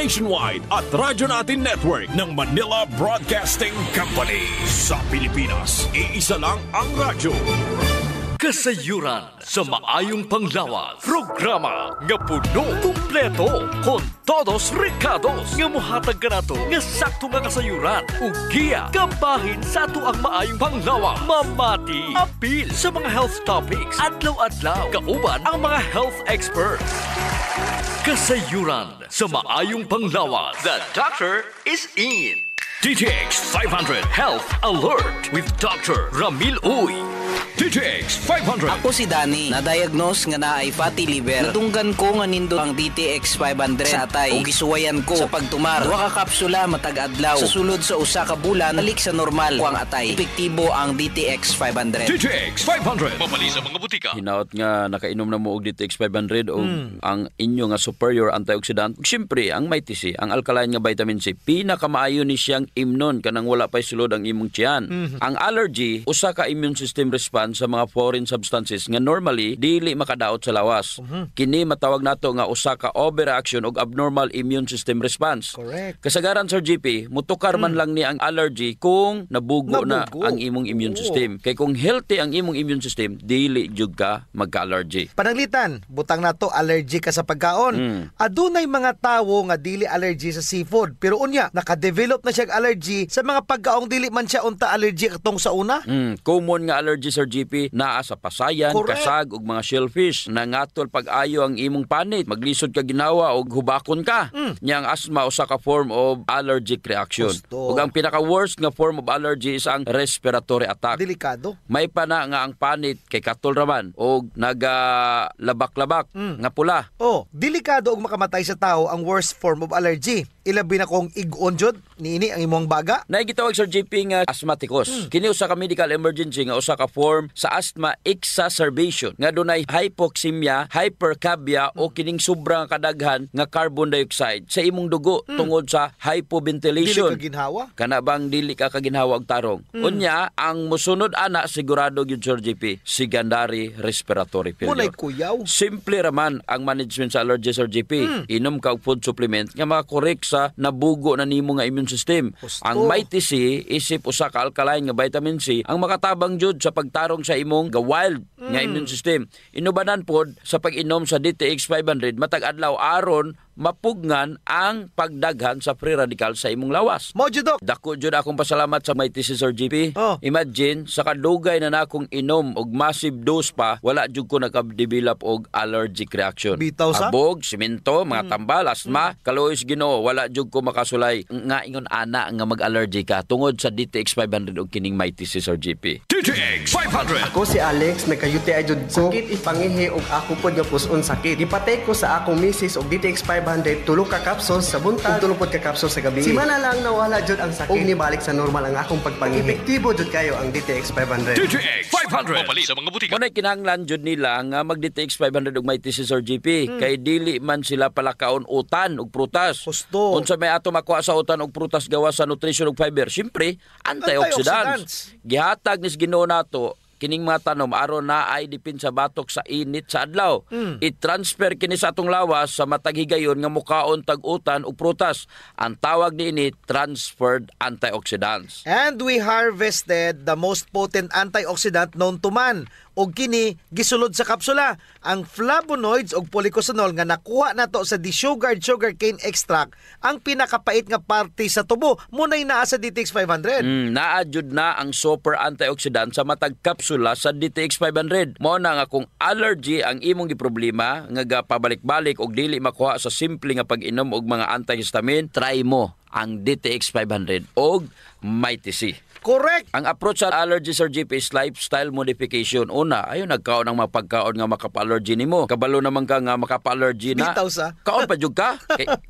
nationwide at Radyo Natin Network ng Manila Broadcasting Company. Sa Pilipinas, iisa lang ang radyo. Kasayuran sa maayong panglawas. Programa nga puno, kumpleto, con todos recados. Nga muhatag ka na to, nga sakto nga kasayuran. Ugiya, kabahin sa ato ang maayong panglawas. Mamati, apil sa mga health topics. Adlaw-adlaw, kauban ang mga health experts. Kasayuran sa maayong panglawas. The doctor is in. DTX 500 Health Alert with Dr. Ramil Uy. DTX 500. Ako si Danny, na-diagnose nga na ay fatty liver. Natunggan ko nga nindo ang DTX 500 sa atay. O gisuwayan ko sa pagtumar. Duha ka kapsula matag adlaw. Sa sulod sa usa ka bulan, balik sa normal ko ang atay. Epektibo ang DTX 500. DTX 500. Mabali sa mga butika. Hinaot nga nakainom na mo og DTX 500 o ang inyo nga superior antioxidant. Siyempre, ang MyTC, ang alkaline nga vitamin C, pinakamaayo ni siyang imnon kanang wala pa'y sulod ang imong tiyan. Ang allergy, usa ka immune system response sa mga foreign substances nga normally dili makadaot sa lawas. Kini matawag nato nga usa ka overreaction og abnormal immune system response. Correct. Kasagaran Sir GP, mutukar man lang ni ang allergy kung nabugo na ang imong immune system. Kay kung healthy ang imong immune system, dili jud ka magka-allergy. Pananglitan, butang nato allergy ka sa pagkaon. Adunay mga tawo nga dili allergy sa seafood, pero unya naka-develop na siya allergy sa mga pagkaong dili man siya unta allergy katong sa una. Common nga allergy Sir GP naa sa pasayan, Correct. kasag ug mga shellfish. Nangatol pag-ayo ang imong panit, maglisod ka ginawa og hubakon ka. Nya ang asthma usa ka form of allergic reaction. Gusto. Ug ang pinaka-worst nga form of allergy is ang respiratory attack. Delikado. May pa na nga ang panit kay katol raman og nagalabak-labak nga pula. Oh, delikado og makamatay sa tao ang worst form of allergy. Ilabi na kong ig-on jud niini ang imong baga. Naigitawag Sir JP nga asthmaticus. Kini usa ka medical emergency nga usa ka form sa asthma exacerbation nga dunay hypoxemia, hypercapnia o kining sobrang kadaghan nga carbon dioxide sa imong dugo tungod sa hypoventilation. Dili ka ginhawa. Kana bang dili ka kaginhawa og tarong? Unya, ang musunod ana sigurado gyud Sir JP, secondary respiratory Munay failure. kuyaw. Simple raman ang management sa allergy Sir JP. Inom ka og food supplement nga makakorek sa nabugo na nimo nga immune system. Gusto. Ang MyTC isip usa ka alkaline nga vitamin C ang makatabang jud sa pagtarong sa imong wild nga immune system. Inubanan pod sa pag-inom sa DTX 500 matag adlaw aron mapugnan ang pagdaghan sa free radical sa imong lawas. Mo jud, Dok. Dako jud akong pasalamat sa MyTC Sir GP. Oh. Imagine sa kadugay na nakong inom og massive dose pa, wala jud ko naka-develop og allergic reaction. Bitaw sa? Abog, simento, mga tambal, asma, kalois Ginoo, wala jud ko makasulay nga ingon ana nga mag-allergy ka tungod sa DTX 500 og kining MyTC Sir GP. DTX 500. Ako si Alex, nagka-UTI jud ko. Sakit ipangihi og ako pod nga puson sakit. Ipatay ko sa akong misis og DTX 500 tulo ka capsules sa buntag, tulo pod ka capsules sa gabi. Simana lang nawala jud ang sakit. Og nibalik sa normal ang akong pagpangihi. Epektibo jud kayo ang DTX 500. DTX 500. Mabali sa mga butika. Kunay kinahanglan jud nila nga mag-DTX 500 og MyTC Sir GP kay dili man sila palakaon utan og prutas. Gusto. Unsa may ato makuha sa utan og prutas gawa sa nutrition ug fiber, syempre antioxidants. Gihatag nis Ginoo nato kining mga tanom aron na ay dipin sa batok sa init sa adlaw. I-transfer kini sa atong lawas sa matag higayon nga mukaon tag utan ug prutas. Ang tawag niini transferred antioxidants. And we harvested the most potent antioxidant known to man. Og kini gisulod sa kapsula ang flavonoids og polycosanol nga nakuha nato sa desugared sugarcane extract, ang pinakapait nga parte sa tubo munay naa sa DTX 500. Naa jud na ang super antioxidant sa matag kapsula sa DTX 500. Mao na nga kung allergy ang imong giproblema nga gapabalik-balik og dili makuha sa simple nga pag-inom og mga antihistamine, try mo ang DTX 500 og MyTC. Correct. Ang approach sa allergy Sir GP is lifestyle modification. Una, ayon nagkaon ng mga pagkaon nga makapa-allergy nimo. Kabalo naman ka nga makapa-allergy na. Bitaw sa. Kaon pa jud ka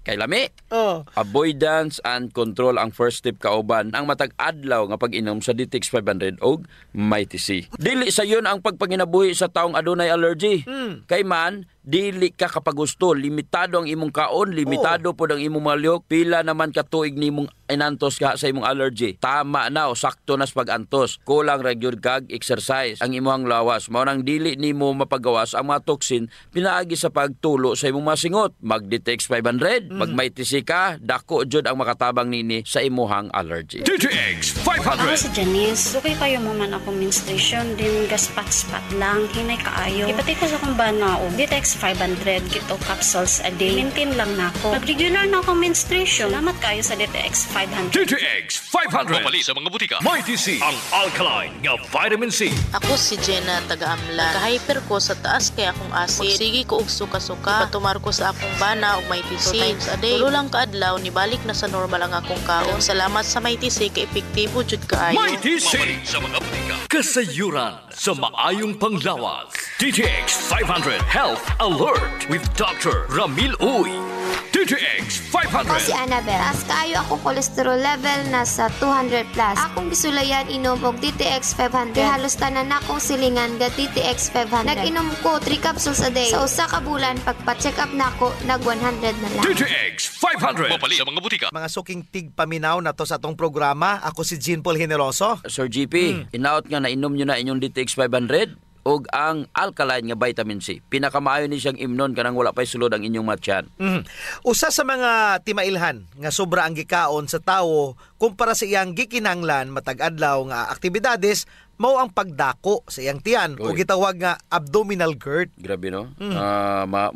kay lami. Oh. Avoidance and control ang first step kauban ang matag adlaw nga pag-inom sa DTX 500 og MyTC. Dili sa yun ang pagpanginabuhi sa taong adunay allergy. Kay man dili ka kapagusto, limitado ang imong kaon, limitado pod ang imong maliyok, pila naman ka tuig nimong inantos ka sa imong allergy, tama na o sakto na sa pag-antos. Kulang ra gyud kag exercise ang imong lawas. Mao nang dili nimo mapagawas ang mga toxin pinaagi sa pagtulo sa imong mga singot. Mag-DTX 500, magmaitisi ka, dako jud ang makatabang nini sa imuhang allergy. DTX Ako 500. si Janice. Dugay kayo mo man ako menstruation, din gaspat-spat lang, hinay kaayo. Ipatay ko sa kong bana o DTX 500, gito capsules a day. Maintain lang na ako. Mag-regular na akong menstruation. Salamat kayo sa DTX 500. DTX 500. Mapali sa mga butika. Mighty C, ang alkaline nga vitamin C. Ako si Jenna taga-Amlan. Ka-hyper ko sa taas kay akong acid. Magsigi ko og suka-suka. Patumar ko sa akong bana og may TC. 2 times a day. Tulo lang kaadlaw ni balik na sa normal ang akong kaon. Salamat sa may TC kay epektibo jud kaayo. Mighty C. Mapali sa mga butika. Kasayuran sa maayong panglawas. DTX 500. Health Alert with Dr. Ramil Uy. DTX Ako si 500. Annabel. Taas kaayo akong cholesterol level nasa 200 plus. Akong gisulayan inom og DTX 500. Halos tanan akong silingan ga DTX 500. Nag-inom ko 3 capsules a day. Sa usa ka bulan pagpa-check up nako nag 100 na lang. DTX 500. Mapali sa mga butika. Mga suking tigpaminaw na to sa atong programa. Ako si Jean Paul Generoso. Sir GP, inaot nga na inom nyo na inyong DTX 500 og ang alkaline nga vitamin C. Pinakamaayo ni siyang imnon kanang wala pay sulod ang inyong matyan. Usa sa mga timailhan nga sobra ang gikaon sa tawo kumpara sa iyang gikinanglan matag adlaw nga aktibidades mao ang pagdako sa iyang tiyan o Uy. gitawag nga abdominal GERD. Grabe no?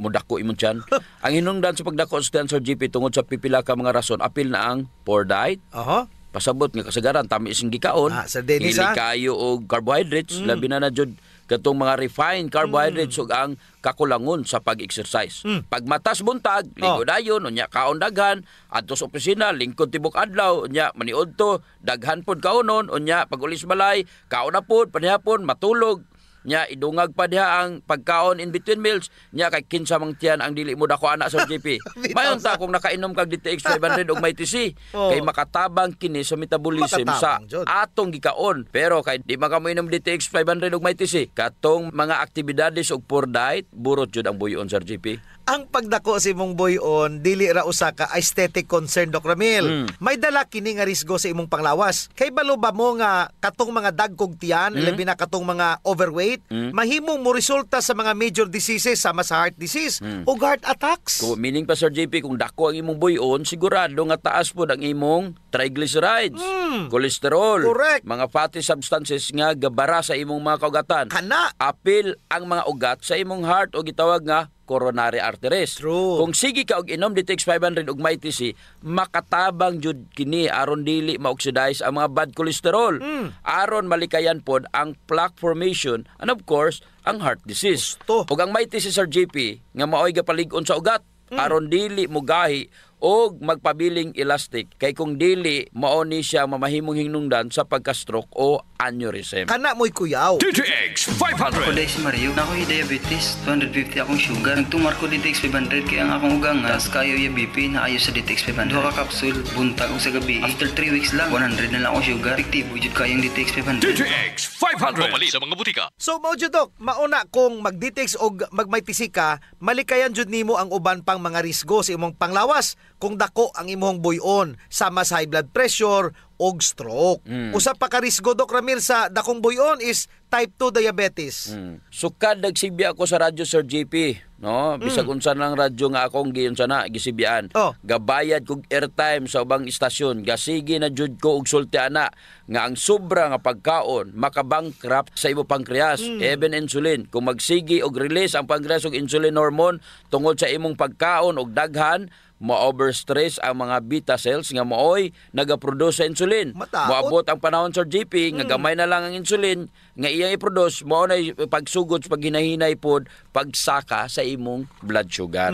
Mudako imong tiyan. Ang hinungdan sa pagdako sa tiyan, Sir GP, tungod sa pipila ka mga rason, apil na ang poor diet, Oho. pasabot nga kasagaran tamis ang gikaon, Sir Dennis, hili kayo og carbohydrates, labi na jud katong mga refined carbohydrates ug ang kakulangon sa pag-exercise. Pag matas buntag, ligo dayon, unya kaon daghan, adto sa opisina, lingkod tibok adlaw, unya maniud to, daghan pod kaonon, unya pag ulis balay, kaon na pod, panihapon, matulog, nya idungag pa diha ang pagkaon in between meals, nya kay kinsa mang tiyan ang dili mo dako anak sa GP. Mayon ta kung nakainom kag DTX 500 og may TC, kay makatabang kini sa metabolism sa Makatabang, Jud. atong gikaon. Pero kay di makaminom DTX 500 og may TC, katong mga aktibidades og poor diet, burot jud ang buyon, Sir GP. Ang pagdako si mong buyon dili ra usa ka aesthetic concern, Doc Ramil. May dala kini nga risgo sa imong panglawas. Kay balo ba mo nga katong mga dagkog tiyan, labi na katong mga overweight, mahimong mo resulta sa mga major diseases sama sa heart disease o heart attacks. Kung meaning pa, Sir JP, kung dako ang imong buyon, sigurado nga taas po ang imong triglycerides, cholesterol, Correct. mga fatty substances nga gabara sa imong mga kaugatan. Kana. Apil ang mga ugat sa imong heart o gitawag nga coronary arteries. True. Kung sige ka og inom DTX 500 og may TC, makatabang jud kini aron dili ma-oxidize ang mga bad cholesterol. Aron malikayan pod ang plaque formation and of course ang heart disease. Gusto. Ug ang may TC, Sir JP, nga maoy gapalig-on sa ugat aron dili mo gahi og magpabiling elastic, kay kung dili mao ni siya mamahimong hinungdan sa pagka-stroke o aneurysm. Kana mo'y kuyaw. DTX Ako 500. dahil si Mario, na ako'y diabetes, 250 akong sugar. Nagtumar ko DTX 500 kaya ang akong ugang nga, kayo yung BP na ayo sa DTX 500. Duha ka kapsul, buntag o sa gabi. After 3 weeks lang, 100 na lang akong sugar. Epektibo, jud kayong DTX 500. DTX 500. Mapali sa mga butika. So mao jud, Dok, mauna kung mag-DTX o magmaytisi ka, malikayan jud nimo ang uban pang mga risgo sa imong panglawas kung dako ang imong buyon sama sa high blood pressure og stroke. Usa pa ka risgo, Dok Ramil, sa dakong buyon is type 2 diabetes. Sukad nagsibi ako sa radyo, Sir JP, no? Bisag unsa lang radyo nga akong giunsa na gisibian. Oh. Gabayad kog airtime sa ubang istasyon, gasigi na jud ko og sulti ana nga ang sobra nga pagkaon makabankrupt sa imo pancreas, even insulin. Kung magsigi og release ang pancreas og insulin hormone tungod sa imong pagkaon og daghan, ma-overstress ang mga beta cells nga mooy nagaproduce sa insulin. Mataot. Moabot ang panahon, Sir JP, nga gamay na lang ang insulin nga iyang i-produce, mao na pagsugod sa paghinahinay pod pagsaka sa imong blood sugar.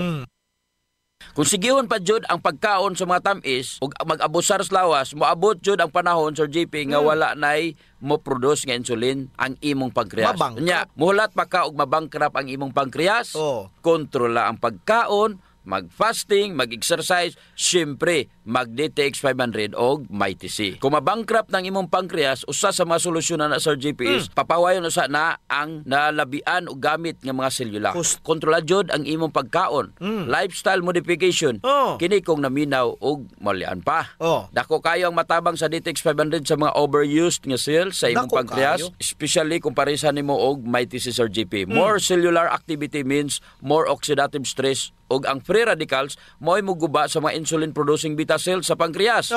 Kung sigihon pa jud ang pagkaon sa mga tamis ug mag-abusar sa lawas, moabot jud ang panahon, Sir JP, nga wala nay mo produce nga insulin ang imong pancreas. Mabangkrap. Nya, muhulat pa ka og mabangkrap ang imong pancreas. Oh. Kontrola ang pagkaon, mag-fasting, mag-exercise, syempre, mag-DTX 500 o Mighty C. Kung mabankrupt ng imong pancreas, usa sa mga solusyonan na Sir JP is papawayon usa na ang nalabian o gamit ng mga selula. Kontrola jud ang imong pagkaon. Lifestyle modification. Kini kung naminaw og malian pa. Dako kayo ang matabang sa DTX 500 sa mga overused nga cells sa imong pancreas, especially kung parisa nimo og Mighty C Sir JP. More cellular activity means more oxidative stress ug ang free radicals mo'y muguba sa mga insulin-producing beta cells sa pancreas.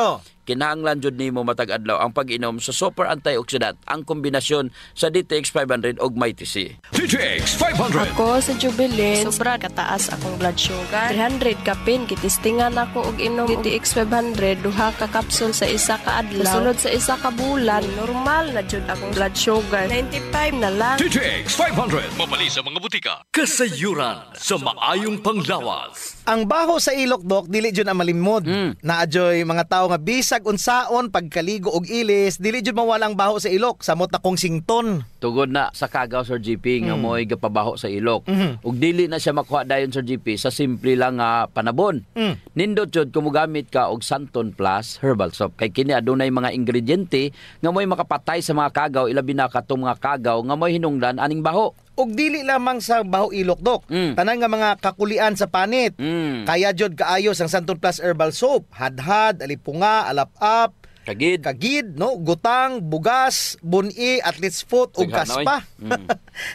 Kinahanglan jud nimo matag adlaw ang pag-inom sa super antioxidant, ang kombinasyon sa DTX 500 ug Mighty C. DTX 500. Ako sa Jubilin, sobra kataas akong blood sugar. 300 kapin, kitistingan ako og inom DTX 500, duha ka kapsul sa isa ka adlaw. Sulod sa isa ka bulan, normal na jud akong blood sugar. 95 na lang. DTX 500. Mabali sa mga butika. Kasayuran sa maayong panglawas. Ang baho sa ilok, Dok, dili jud ang malimod. Naadyoy mga tao nga bisag unsaon pagkaligo og ilis, dili jud mawalang baho sa ilok, samot na kong sington. Tugod na sa kagaw Sir GP nga mo'y gapabaho sa ilok. Ug dili na siya makuha dayon Sir GP sa simple lang nga panabon. Nindot jud kung mogamit ka og Santon Plus herbal soap. Kay kini adunay mga ingrediente nga mo'y makapatay sa mga kagaw, ilabi na katong mga kagaw nga mo'y hinungdan aning baho. Og dili lamang sa baho ilok, Dok. Tanan nga mga kakulian sa panit. Kaya jud kaayos ang Santon Plus herbal soap. Hadhad, alipunga, alap-ap, kagid, no, gutang, bugas, buni, athlete's foot ug kaspa.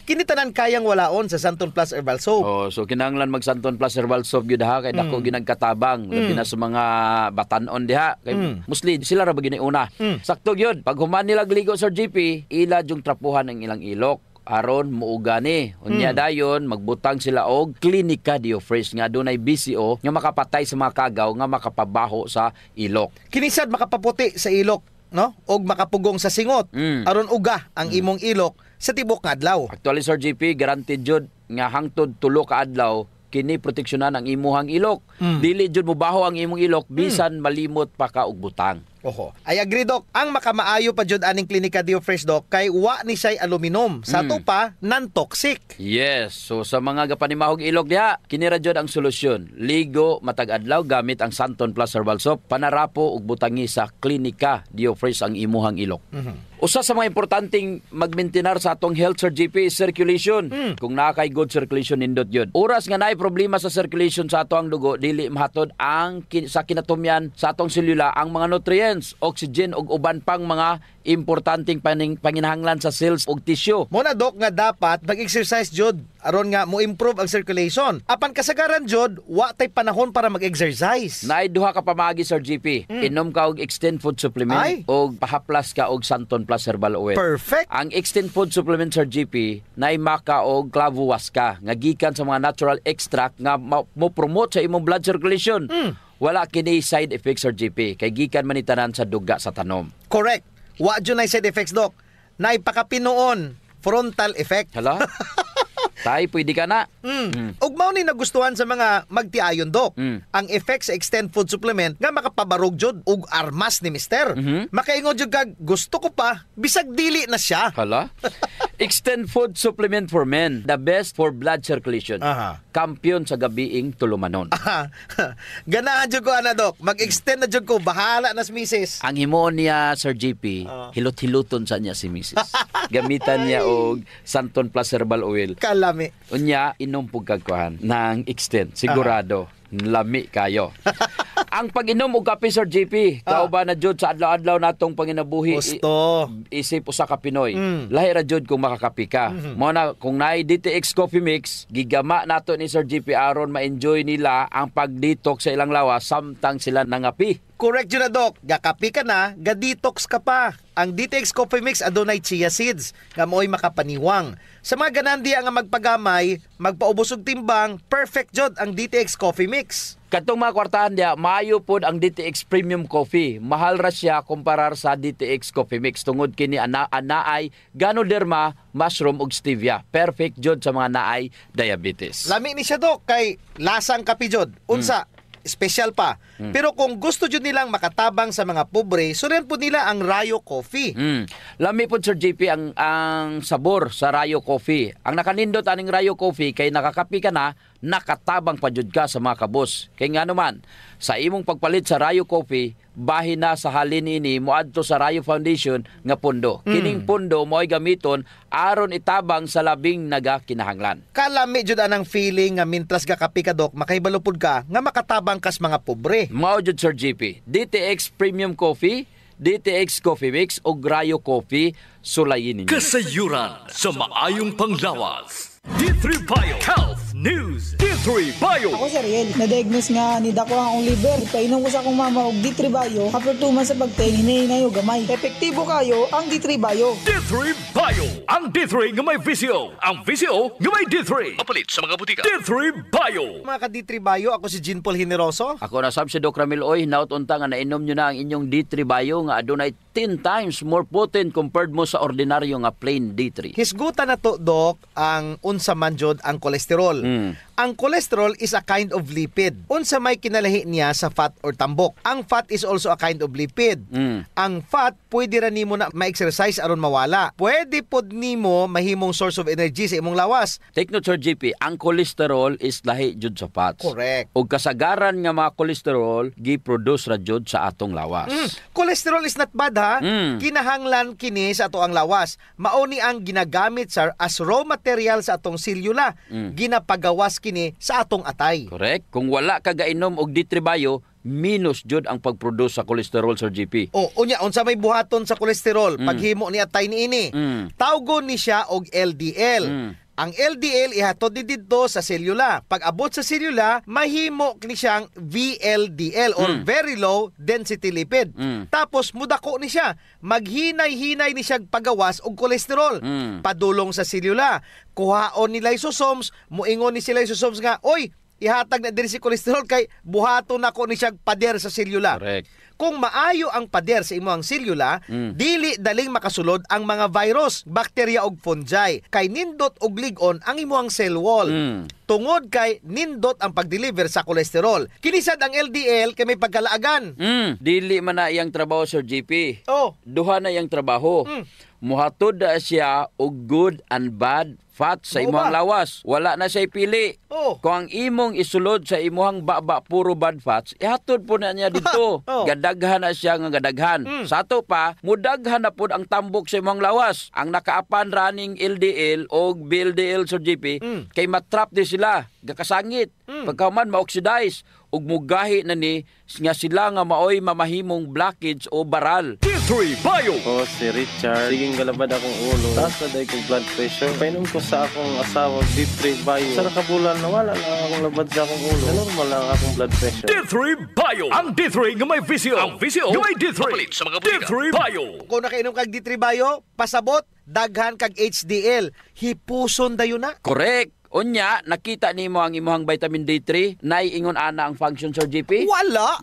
Kini tanan kayang walaon sa Santon Plus herbal soap. So kinahanglan mag Santon Plus herbal soap gyud ha kay dako ginagkatabang labi na sa mga batan-on diha kay mostly sila ra bagini una. Sakto gyud pag human nila gligo Sir GP, ila jung trapuhan ang ilang ilok aron muuga ni. Unya dayon magbutang sila og Clinica Diofresh nga dunay BCO nga makapatay sa mga kagaw nga makapabaho sa ilok. Kinisad makapaputi sa ilok, no? Og makapugong sa singot aron uga ang imong ilok sa tibok nga adlaw. Actually Sir GP, guaranteed jud nga hangtod 3 ka adlaw kini proteksyonan ang imuhang ilok. Dili jud mobaho ang imong ilok bisan malimot pa ka og butang. I agree, Dok. Ang makamaayo pa jud aning Clinica Diofresh, Dok, kay wa ni say aluminum. Sa to pa non-toxic. Yes. So sa mga gapanimahog ilok diha, kini ra jud ang solusyon. Ligo matag adlaw gamit ang Santon Plus herbal soap, panarapo ug butangi sa Clinica Diofresh ang imuhang ilok. Usa sa mga importanteng magmaintenar sa atong health Sir GP is circulation. Kung nakay good circulation nindot yun. Oras nga naay problema sa circulation sa atong dugo, dili mahatod ang sa kinatumyan sa atong selula ang mga nutrients, oxygen ug uban pang mga importanteng panginahanglan sa cells ug tissue. Muna, Dok, nga dapat mag-exercise jud aron nga mo improve ang circulation. Apan kasagaran jud wa tay panahon para mag-exercise. Naay duha ka pamagi Sir GP. Inom ka og Extend Food Supplement ug pahaplas ka og Santon Plus Herbal Oil. Perfect. Ang Extend Food Supplement Sir GP naay maka og clavo waska nga gikan sa mga natural extract nga mo promote sa imong blood circulation. Wala kini side effects Sir GP kay gikan man itanan sa duga sa tanom. Correct. Wa jud nay side effects, Dok. Naipakapinoon frontal effect. Hala? Tay, pwede ka na. Ug mao ni nagustuhan sa mga magtiayon, Dok. Ang effect sa Extend Food Supplement nga makapabarog jud ug armas ni Mister. Makaingon jud kag gusto ko pa bisag dili na siya. Hala? Extend Food Supplement for Men, the best for blood circulation. Kampiyon sa gabiing tulumanon. Ganahan jud ko ana, Dok. Mag-extend na jud ko, bahala na si Mrs. Ang himo niya Sir GP, hilot-hiluton sa niya si Mrs. Gamitan niya og Santon Plus Herbal Oil. Kalami. Unya inom pug kagkuhan ng Extend, sigurado lami kayo. Ang pag-inom og kape Sir JP, kauban na jud sa adlaw-adlaw natong panginabuhi. Gusto. Isip usa ka Pinoy. Lahi ra jud kung makakape ka. Mo na kung naay DTX Coffee Mix, gigama nato ni Sir JP aron ma-enjoy nila ang pag-detox sa ilang lawas samtang sila nangapi. Correct yun na, Dok. Gakapi ka na, ga-detox ka pa. Ang DTX Coffee Mix adunay chia seeds nga mo'y makapaniwang. Sa mga ganandi nga magpagamay, magpaubos og timbang, perfect jud ang DTX Coffee Mix. Katong mga kwartahan diya, maayo pod ang DTX Premium Coffee. Mahal ra siya kumparar sa DTX Coffee Mix tungod kini anaay Ganoderma, mushroom ug stevia. Perfect jud sa mga naay diabetes. Lami ni siya, Dok, kay lasang kape jud. Unsa? Special pa. Pero kung gusto jud nilang makatabang sa mga pobre, suren po nila ang Rayo Coffee. Lami po Sir JP ang sabor sa Rayo Coffee. Ang nakanindot aning Rayo Coffee kay nakakapi ka na, nakatabang pa jud ka sa mga kabos. Kay nga naman, sa imong pagpalit sa Rayo Coffee, bahin na sa halin ini moadto sa Rayo Foundation nga pundo. Kining pundo mo'y gamiton aron itabang sa labing nagakinahanglan. Kalami jud anang feeling nga mintras ga kape ka dok, makahibalo pud ka nga makatabang kas mga pobre. Mao jud Sir GP, DTX Premium Coffee, DTX Coffee Mix o Rayo Coffee, sulayin ninyo. Kasayuran sa maayong panglawas. D3 Bio Health News. D3 Bio. Ako si Ariel, na-diagnose nga ni dako ang liver. Painom ko sa akong mama og D3 Bio. After 2 months sa pagtingin, hinayo gamay. Epektibo kayo ang D3 Bio. D3 Bio. Ang D3 nga may VCO. Ang VCO nga may D3. Mapalit sa mga butika. D3 Bio. Mga ka D3 Bio, ako si Jean Paul Generoso. Ako na sab si Doc Ramil Oy, naut-unta nga nainom nyo na ang inyong D3 Bio nga adunay 10 times more potent compared mo sa ordinaryo nga plain D3. Hisgutan na to, Doc, ang unsa man jud ang kolesterol. Ang cholesterol is a kind of lipid. Unsa may kinalahi niya sa fat or tambok. Ang fat is also a kind of lipid. Ang fat pwede ra nimo na ma-exercise aron mawala. Pwede pod nimo mahimong source of energy sa imong lawas. Take note, Sir GP, ang cholesterol is lahi jud sa fats. Correct. Og kasagaran nga mga cholesterol gi-produce ra jud sa atong lawas. Cholesterol is not bad ha. Kinahanglan kini sa ato ang lawas. Mao ni ang ginagamit sir as raw material sa atong selyula. Ginapagawas kini sa atong atay. Correct. Kung wala ka gainom og D3 Bio, minus jud ang pagproduce sa cholesterol, Sir GP. Unya unsa may buhaton sa kolesterol paghimo ni atay niini. Tawgon ni siya og LDL. Ang LDL ihatod ni didto sa selula. Pag abot sa selula, mahimo ni siyang VLDL or very low density lipid. Tapos mudako ni siya. Maghinay-hinay ni siya pagawas og kolesterol. Padulong sa selula. Kuhaon ni lysosomes, muingon ni si lysosomes nga, oy, ihatag na diri si kolesterol kay buhaton nako ni siya pader sa selula. Correct. Kung maayo ang pader sa imong selula, dili daling makasulod ang mga virus, bakterya ug fungi. Kay nindot og lig-on ang imong cell wall. Tungod kay nindot ang pag-deliver sa kolesterol. Kinisad ang LDL kay may pagkalaagan. Dili man na iyang trabaho, Sir GP. Duha na iyang trabaho. Muhatod na siya og good and bad fat sa imong lawas. Wala na siya pili. Kung ang imong isulod sa imong baba puro bad fats, ihatod po na niya dito. Gadaghan na siya nga gadaghan. Sa ato pa, mudaghan na po ang tambok sa imong lawas. Ang nakaapan running LDL o VLDL, Sir GP, kay matrap di sila. Gakasangit. Pagkaman ma-oxidize ug mugahi na ni nga sila nga maoy mamahimong blockage o baral. D3 Bio. Si Richard. Siging galabad akong ulo. Taas na dahil kong blood pressure. Painom ko sa akong asawa D3 Bio. Sa nakabulan na wala lang akong labad sa akong ulo. Normal lang akong blood pressure. D3 Bio. Ang D3 nga may VCO. Ang VCO nga may D3. Mapalit sa mga butika. D3 Bio. Kung nakainom kag D3 Bio, pasabot, daghan kag HDL. Hipuson dayon na. Correct. Unya, nakita nimo ang imong vitamin D3, naiingon ana ang function, Sir GP? Wala.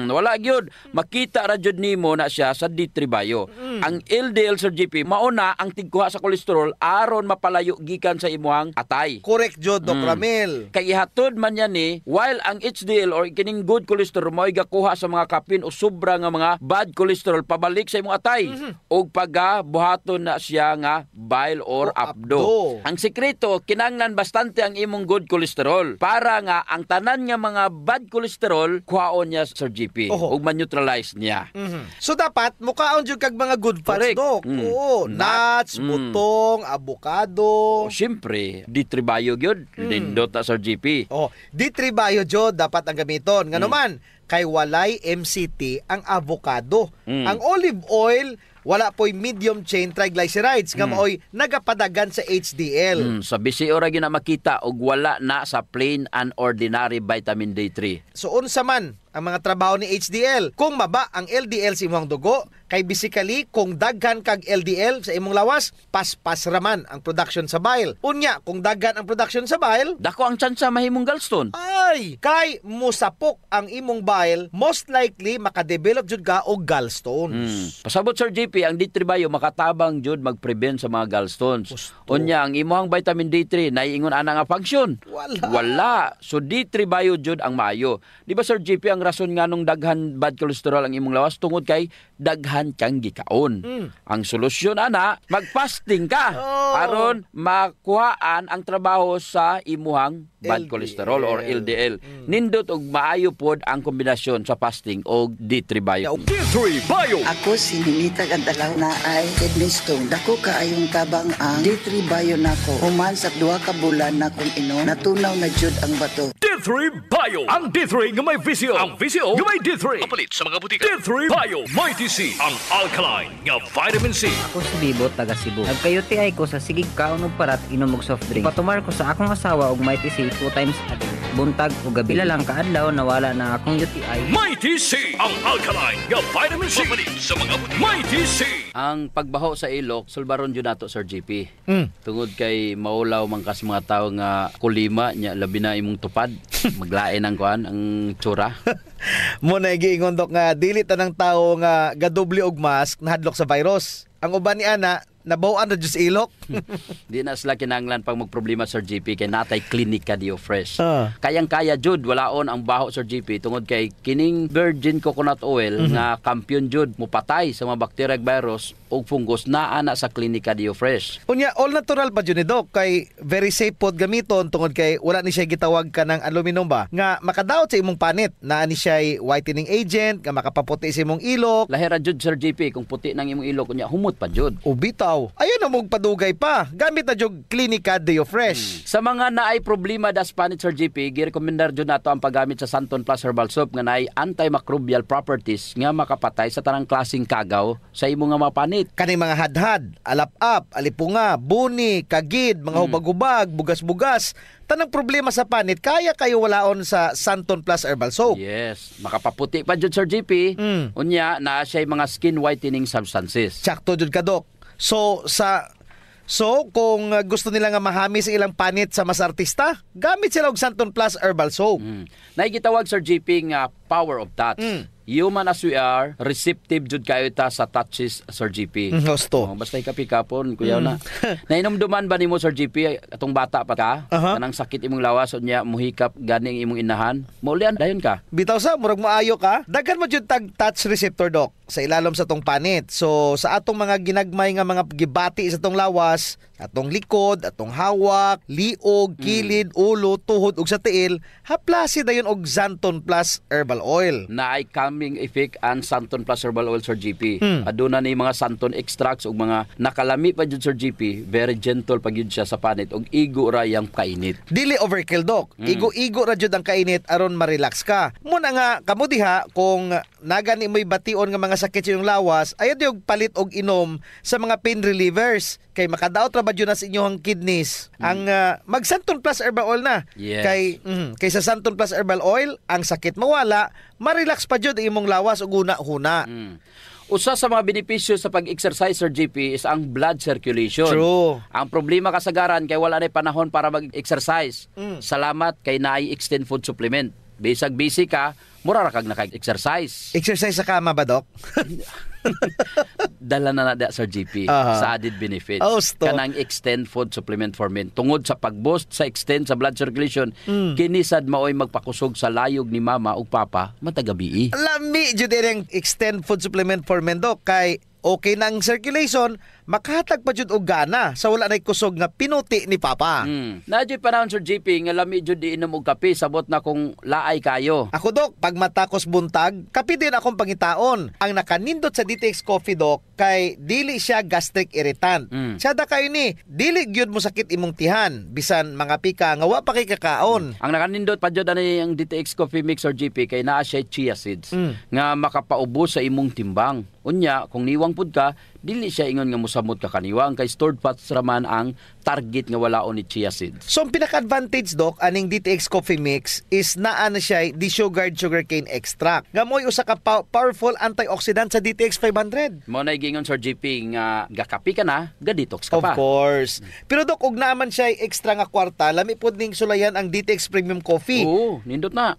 Wala gyud. Makita ra jud nimo na siya sa D3 Bio. Ang LDL, Sir GP, mauna ang tigkuha sa kolesterol aron mapalayo gikan sa imong atay. Correct jud, Doc Ramil. Kay ihatod man yan ni, while ang HDL or kining good cholesterol mo'y gakuha sa mga kapin o sobra nga mga bad cholesterol pabalik sa imong atay. Og pagabuhaton na siya nga bile or abdo. Ang sekreto, kinanglan bastante ang imong good cholesterol para nga ang tanan nga mga bad cholesterol kuhaon niya, Sir GP, ug ma-neutralize niya. So dapat mukaon jud kag mga good fats, Doc. Nuts, butong, avocado. Siyempre, D3 Bio gyud, nindot na, Sir GP. D3 Bio jud dapat ang gamiton. Ngano man, kay walay MCT ang avocado. Ang olive oil wala po'y medium chain triglycerides nga maoy nagapadagan sa HDL. Sa bisi ora gina makita og wala na sa plain and ordinary vitamin D3. So unsa man ang mga trabaho ni HDL? Kung maba ang LDL sa imong dugo, kay basically kung daghan kag LDL sa imong lawas, paspas raman ang production sa bile. Unya, kung daghan ang production sa bile, dako ang tsansa mahimong gallstone. Ay, kay musapok ang imong bile, most likely makadevelop jud ka og gallstones. Pasabot, Sir JP, GP, ang D3 Bio makatabang jud mag-prevent sa mga gallstones. Unya ang imuhang vitamin D3 naiingon ana nga function. Wala. So D3 Bio jud ang maayo. Di ba Sir GP, ang rason nga nung daghan bad cholesterol ang imong lawas tungod kay daghan kang gikaon. Ang solusyon ana, mag-fasting ka aron makuhaan ang trabaho sa imuhang bad cholesterol or LDL. Nindot og maayo pod ang kombinasyon sa fasting og D3 Bio. D3 Bio. Ako si Ninita Gandalaw na ay kidney stone. Dako kaayong tabang ang D3 Bio nako. Human sa 2 ka bulan na kung inom, natunaw na jud ang bato. D3 Bio. Ang D3 nga may VCO. Ang VCO nga may D3. Kapalit sa mga butika. D3 Bio. May TC. Ang alkaline nga vitamin C. Ako si Bibo, taga Cebu. Nagkayuti ay ko sa sigig kaon og parat inom og soft drink. Patumar ko sa akong asawa og may TC 2 times a day. Buntag o gabi. Pila lang kaadlaw nawala na akong UTI. May TC. Ang alkaline nga vitamin C. Kapalit sa mga butika. May TC. Ang pagbaho sa ilok, sulbaron yun nato, Sir GP. Tungod kay maulaw mangkas mga tao nga kulima, nya labi na imong tupad. Maglain ang kuan, ang tsura. Muna giingon dok nga dili tanang tawo nga gadoble og mask nahadlok sa virus. Ang uban ni ana nabawan na jud ilok. Di na sila kinahanglan pag magproblema, Sir GP, kay natay Clinica Dio Fresh. Kayang-kaya jud walaon ang baho, Sir GP, tungod kay kining virgin coconut oil nga kampiyon jud mupatay sa mga bacteria, virus ug fungus naa na sa Clinica Dio Fresh. Unya all natural pa jud ni dok, kay very safe pod gamiton tungod kay wala ni siya gitawag ka ng aluminum ba nga makadaot sa imong panit. Naa ni siya whitening agent nga makapaputi sa imong ilok. Lahira jud, Sir GP, kung puti nang imong ilok unya humot pa jud. Ubitaw. Ayun na mong padugay pa. Gamit na jud Clinica Dio Fresh. Sa mga naay problema das panit, Sir GP, girekomendar jud nato ang paggamit sa Santon Plus Herbal Soap nga naay antimicrobial properties nga makapatay sa tanang klaseng kagaw sa imong nga mapanit. Kaning mga hadhad, alap-ap, alipunga, buni, kagid, mga hubag-hubag, bugas-bugas, tanang problema sa panit, kaya kayo walaon sa Santon Plus Herbal Soap. Yes, makapaputi pa jud, Sir GP. Unya na siya mga skin whitening substances. Sakto jud ka, Dok. So kung gusto nila nga mahamis ilang panit sa mas artista, gamit sila og Santon Plus Herbal Soap. Naigitawag, Sir GP, nga power of touch. Human as we are, receptive jud kayo ta sa touches, Sir GP. Gusto. Basta ikapikapon, kuyaw na. Nainomduman ba nimo, Sir GP, atong bata pa ka? Kanang sakit imong lawas unya muhikap gani ang imong inahan. Maulian dayon ka. Bitaw sa murag maayo ka. Daghan mo jud tag touch receptor, Dok, sa ilalom sa tong panit. So sa atong mga ginagmay nga mga gibati sa tong lawas, atong likod, atong hawak, liog, kilid, ulo, tuhod ug sa tiil, haplasi dayon og Santon Plus Herbal Oil. Naay calming effect ang Santon Plus Herbal Oil, Sir GP. Aduna ni mga Santon extracts ug mga nakalami pa jud, Sir GP. Very gentle pag yun siya sa panit ug igo ra yang kainit. Dili overkill, Dok. Igo-igo ra jud ang kainit aron ma-relax ka. Muna nga kamo diha kung nagani mo'y bation nga mga sakit sa iyong lawas, ayaw diog palit og inom sa mga pain relievers kay makadaot ra ba jud na sa inyong kidneys. Ang mag Santon Plus Herbal Oil na. Yes. Kay sa Santon Plus Herbal Oil, ang sakit mawala, ma-relax pa jud ang imong lawas ug huna-huna. Usa sa mga benepisyo sa pag-exercise, Sir GP, is ang blood circulation. True. Ang problema kasagaran kay wala na panahon para mag-exercise. Salamat kay naay extend food supplement. Bisag busy ka, mura ra kag naka-exercise. Exercise sa kama ba, Dok? Dala na da, Sir GP, sa added benefits. Kanang extend food supplement for men. Tungod sa pag-boost sa extend sa blood circulation, kinisad maoy magpakusog sa layog ni mama ug papa matagabi. Lami jud ang extend food supplement for men, Dok, kay okay na ang circulation, makahatag pa jud og gana sa wala nay kusog nga pinuti ni papa. Nadyo panahon, Sir GP, nga lami jud iinom og kape sabot na kung laay kayo. Ako, Dok, pag matakos buntag, kape din akong pangitaon. Ang nakanindot sa DTX Coffee, Dok, kay dili siya gastric irritant. Siya da kayo ni, dili gyud mo sakit imong tihan, bisan mga pika nga wa pa kay kakaon. Ang nakanindot pa jud ani ang DTX Coffee Mix, Sir GP, kay naa siya chia seeds nga makapaubos sa imong timbang. Unya, kung niwang pud ka, dili siya ingon nga mosamot ka kaniwa. Ang kay stored fats raman ang target nga walaon ni chia seeds. So ang pinaka-advantage, Doc, aning DTX Coffee Mix is naa na siya desugared sugarcane extract. Nga mo'y usa ka powerful antioxidant sa DTX 500. Mo na gingon Sir GP nga gakapi ka na, ga-detox ka pa. Of course. Pero Doc, og naaman siya extra nga kwarta, lami pod ning sulayan ang DTX Premium Coffee. Oo, nindot na.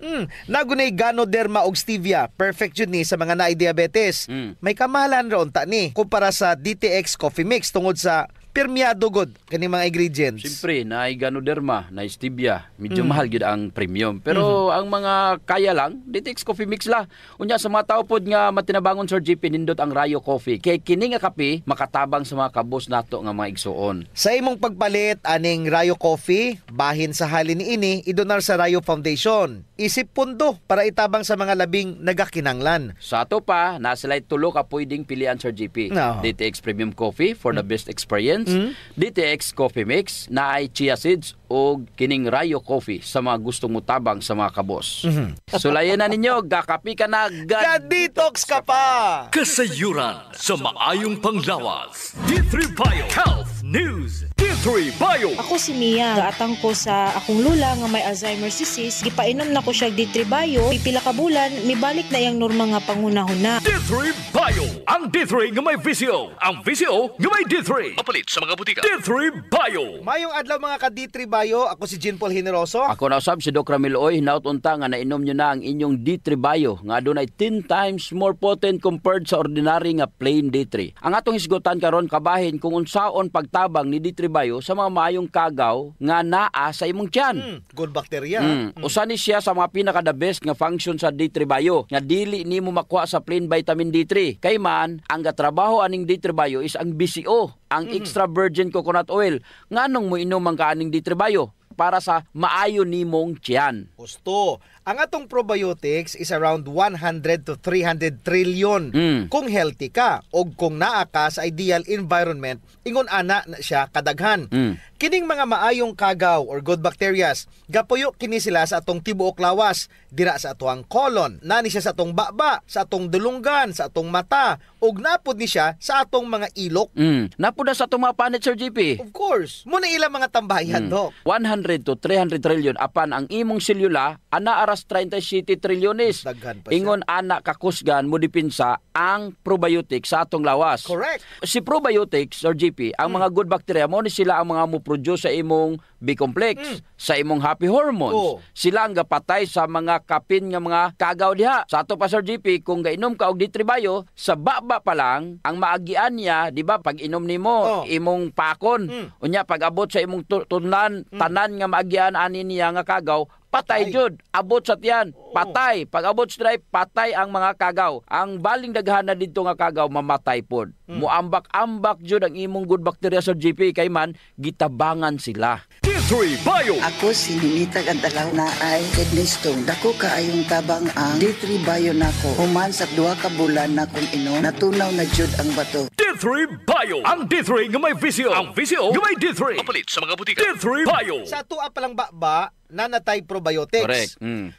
Nagunay Ganoderma og stevia. Perfect yun ni sa mga naay diabetes. May kamahalan ron ta ni kumpara sa DTX Coffee Mix tungod sa permiado god kani mga ingredients. Siyempre, na Ganoderma, na stevia, medyo mahal gyud ang premium. Pero ang mga kaya lang, DTX Coffee Mix la. Unya sa mga tao pod nga matinabangon Sir GP nindot ang Rayo Coffee. Kay kini nga kape makatabang sa mga kabos nato nga mga igsuon. Sa imong pagpalit aning Rayo Coffee, bahin sa halin niini idonar sa Rayo Foundation. Isip pundo para itabang sa mga labing nagakinanglan. Sa ato pa, nasilay tulo ka pwedeng pilian Sir GP. No. DTX Premium Coffee for the best experience. DTX Coffee Mix na ay chia seeds o kining Rayo Coffee sa mga gustong mutabang sa mga kabos. Sulayan na ninyo, gakapi ka na, ga-detox ka pa! Kasayuran sa maayong panglawas. D3 Bio Health News. D3 Bio. Ako si Mia. Gaatang ko sa akong lula nga may Alzheimer's disease. Gipainom na ko siya D3 Bio. Pipila ka bulan, mibalik na yang norma nga pangunahuna. D3 Bio. Ang D3 nga may visio. Ang visio nga may D3. Mapalit sa mga butika. D3 Bio. Mayong adlaw mga ka D3 Bio. Ako si Jean Paul Generoso. Ako na usab si Doc Ramil Oy. Hinaut-unta nga nainom nyo na ang inyong D3 Bio. Nga adunay 10 times more potent compared sa ordinary nga plain D3. Ang atong hisgutan karon kabahin kung unsaon pagtabang ni D3 Bio sa mga maayong kagaw nga naa sa imong tiyan. Good bacteria. Usa ni siya sa mga pinaka-the best nga function sa D3 Bio nga dili nimo makuha sa plain vitamin D3. Kay man, ang gatrabaho aning D3 Bio is ang BCO, ang extra virgin coconut oil. Nganong mo inom ang kaaning D3 Bio? Para sa maayo nimong tiyan. Gusto. Ang atong probiotics is around 100 to 300 trillion. Kung healthy ka o kung naa ka sa ideal environment, ingon ana na siya kadaghan. Kining mga maayong kagaw or good bacterias, gapuyo kini sila sa atong tibuok lawas, dira sa atong colon, nani siya sa atong baba, sa atong dulunggan, sa atong mata, ug napod ni siya sa atong mga ilok. Napod na sa atong mga panit, Sir GP. Of course. Muna ilang mga tambayan, Doc. 100 to 300 trillion apan ang imong selula ana aras 37 trilyones. Ingon ana kakusgan mo dipinsa ang probiotics sa atong lawas. Correct. Si probiotics or GP, ang mga good bacteria mo ni sila ang mga mo-produce sa imong B-complex, sa imong happy hormones. Sila ang gapatay sa mga kapin nga mga kagaw diha. Sa ato pa Sir GP, kung gainom ka og D3 Bio, sa baba pa lang ang maagian niya, di ba, pag inom nimo imong pakon. Unya pag abot sa imong tunan, tanan nga maagian ani niya nga kagaw, patay jud, abot sa tiyan, patay. Pag abot sa drive, patay ang mga kagaw. Ang baling daghan na dito nga kagaw, mamatay pod. Muambak-ambak jud ang imong good bacteria sa GP, kay man gitabangan sila. D3 Bio. Ako si Ninita Gantalaw na ay kidney stone. Dako kaayong tabang ang D3 Bio nako. Human sa 2 ka bulan na kung inom, natunaw na jud ang bato. D3 Bio. Ang D3 nga may visio. Ang visio nga may D3. Mapalit sa mga butika. D3 Bio. Sa tuwa palang baba, nanatay probiotics. Correct.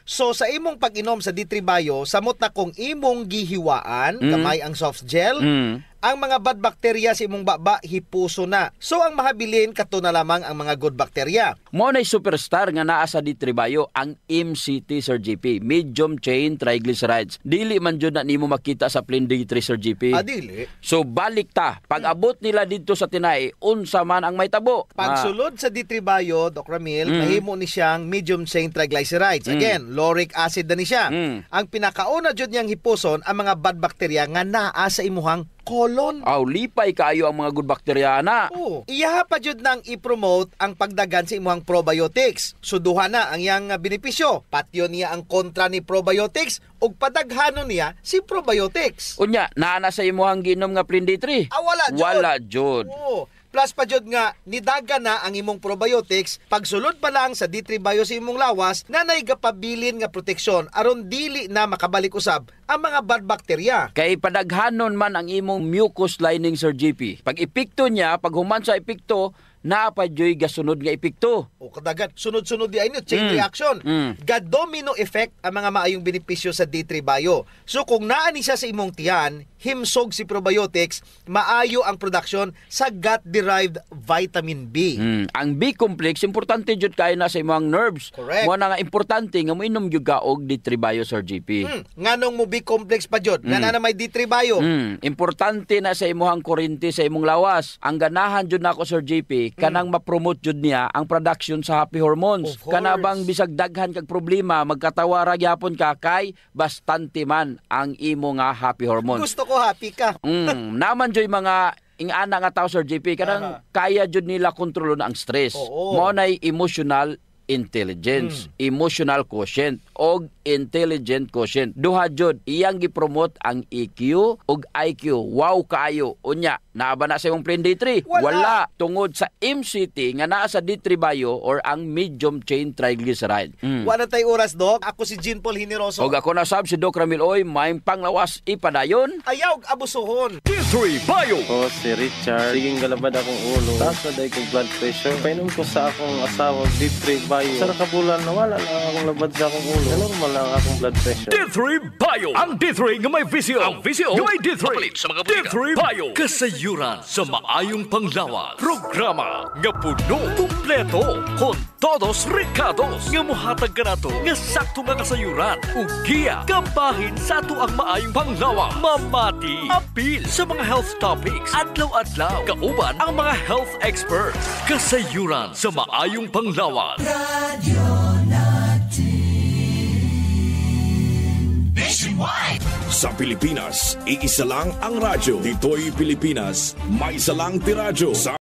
So sa imong pag-inom sa D3 Bio, samot na kung imong gihiwaan, kamay ang soft gel, ang mga bad bacteria sa imong baba hipuso na. So ang mahabilin kato na lamang ang mga good bacteria. Mo na superstar nga naa sa D3 Bio ang MCT Sir GP, medium chain triglycerides. Dili man jud na nimo makita sa plain D3 Sir GP. Dili. So balik ta, pag abot nila dito sa tinai, unsa man ang may tabo. Pagsulod sa D3 Bio, Doc Ramil, mahimo ni siyang medium chain triglycerides. Again, lauric acid na ni siya. Ang pinakauna jud niyang hipuson ang mga bad bacteria nga naa sa imuhang colon. Lipay kaayo ang mga good bacteria na. Iyaha pa jud nang i-promote ang pagdagan sa imuhang probiotics. Suduha na ang iyang benepisyo. Patyo niya ang kontra ni probiotics ug padaghanon niya si probiotics. Unya, naa na sa imuhang ginom nga plain D3. Wala jud. Plus pa jud nga nidaga na ang imong probiotics pagsulod pa lang sa D3 Bio sa imong lawas na naigapabilin nga proteksyon aron dili na makabalik usab ang mga bad bacteria. Kay padaghanon man ang imong mucus lining Sir GP. Pag epekto niya, pag human sa epekto, napadyoy gasunod nga epekto. O kadagat sunod-sunod di ay chain reaction. Ga-domino effect ang mga maayong benepisyo sa D3 Bio. So kung naani siya sa imong tiyan, himsog si probiotics, maayo ang production sa gut-derived vitamin B. Ang B complex importante jud kay na sa imong nerves. Correct. Mo na nga importante nga moinom jud ka og D3 Bio, Sir JP. Nganong mo B complex pa jud? Nga na may D3 Bio. Importante na sa imong kurente sa imong lawas. Ang ganahan jud nako, Sir JP, kanang ma-promote jud niya ang production sa happy hormones. Kanabang bisag daghan kag problema magkatawara gyapon ka kay bastante man ang imo nga happy hormones. Gusto ko happy ka. Naman joy mga ingana nga tao, Sir JP, kanang kaya jud nila kontrolon ang stress. Mo nay emotional intelligence, emotional quotient og intelligent quotient. Duha jud iyang gipromote ang EQ og IQ. Wow kaayo. Unya, naaba na sa imong plan D3? Wala. Tungod sa MCT nga naa sa D3 Bio or ang medium chain triglyceride. Wala tay oras, Doc. Ako si Jean Paul Hineroso. Og ako na sab si Doc Ramil Oy, may panglawas ipadayon. Ayaw abusuhon. D3 Bio. O si Richard, siging galabad akong ulo. Taas na dahil kong blood pressure. Painom ko sa akong asawa D3 Bio. Sa kabulan na wala lang akong labad sa akong ulo. Normal lang akong blood pressure. D3 Bio. Ang D3 nga may visio. Ang visio nga may D3. Kapalit sa mga butika. D3 Bio. Kasayuran sa maayong panglawas. Programa nga puno, kumpleto, con todos recados. Nga muhatag ka na to, nga sakto nga kasayuran. Ug giya, kabahin sa ato ang maayong panglawas. Mamati, apil sa mga health topics. Adlaw-adlaw, kauban ang mga health experts. Kasayuran sa maayong panglawas. Radio Nationwide. Sa Pilipinas, iisa lang ang radyo. Dito'y Pilipinas, may isa lang tiradyo. Sa